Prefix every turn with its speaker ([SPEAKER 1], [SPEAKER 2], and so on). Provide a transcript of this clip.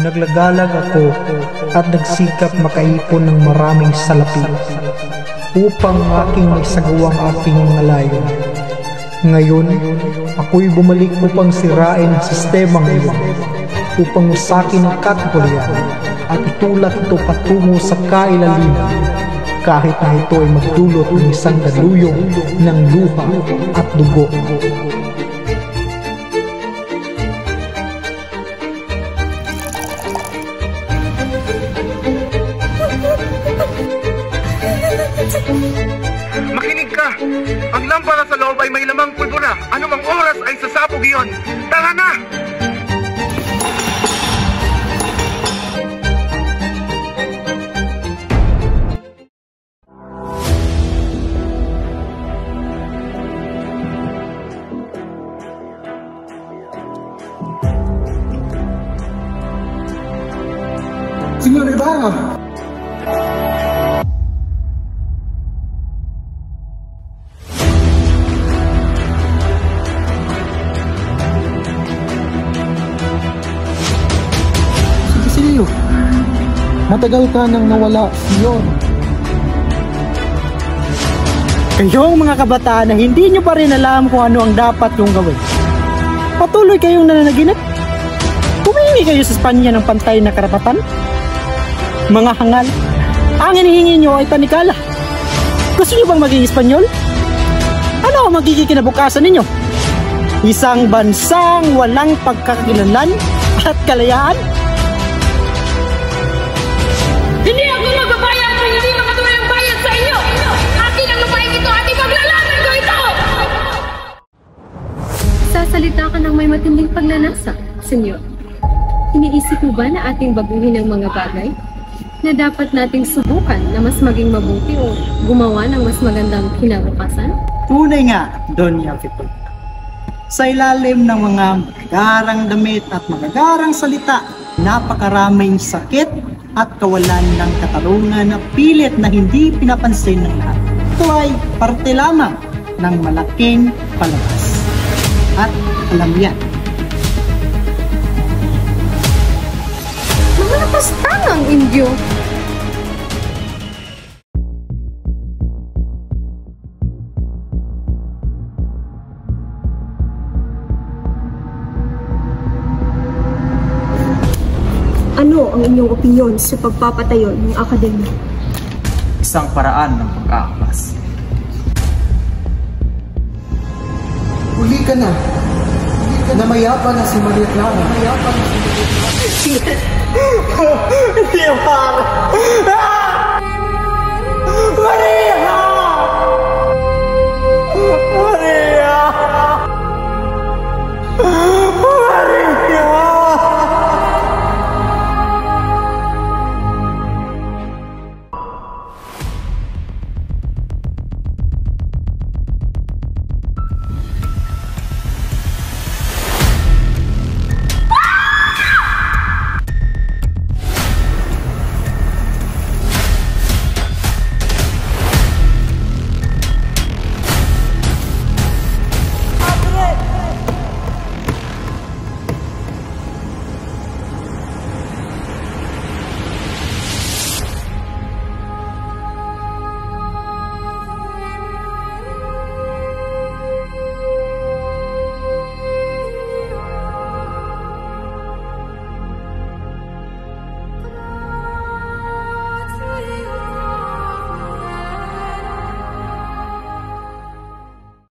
[SPEAKER 1] Naglagalag ako at nagsikap makaipon ng maraming salapi upang aking maisagawang aking mga layon. Ngayon, ako'y bumalik upang sirain ang sistemang iyon, upang usakin ang katipulian at itulak ito patungo sa kailaliman, kahit na ito ay magdulot ng isang daluyong ng luha at dugo.
[SPEAKER 2] Makinig ka! Ang lampara sa loob ay may lamang pulbura. Anumang oras ay sasabog iyon. Tara na!
[SPEAKER 3] Senyor Ibarra! Matagal ka nang nawala, Senyor.
[SPEAKER 4] Kayong mga kabataan na hindi nyo pa rin alam kung ano ang dapat yung gawin. Patuloy kayong nananaginip. Humingi kayo sa Espanya ng pantay na karapatan. Mga hangal, ang hinihingi nyo ay tanikala. Gusto nyo bang maging Espanyol? Ano ang magiging kinabukasan ninyo? Isang bansang walang pagkakakilanlan at kalayaan?
[SPEAKER 5] Hindi ako magbabayad kung hindi makatuloy ang bayad sa inyo! Akin ang lupain ito at ipaglalaban ko ito! Sasalita ka ng may matinding pagnanasa, senyor. Iniisip mo ba na ating baguhin ang mga bagay? Na dapat nating subukan na mas maging mabuti o gumawa ng mas magandang kinabukasan?
[SPEAKER 4] Tunay nga, Doña Vito. Sa ilalim ng mga magagarang damit at magagarang salita, napakaraming sakit at kawalan ng katarungan at pilit na hindi pinapansin ng lahat. Ito ay parte lamang ng malaking palabas. At alam yan.
[SPEAKER 5] Mga napastangang Indyo! Ano ang inyong opinyon sa pagpapatayo ng akademya?
[SPEAKER 6] Isang paraan ng pag-aaklas.
[SPEAKER 3] Huli ka na. Namayapa na si Maria Clara.
[SPEAKER 4] Hindi ang pare! Maria!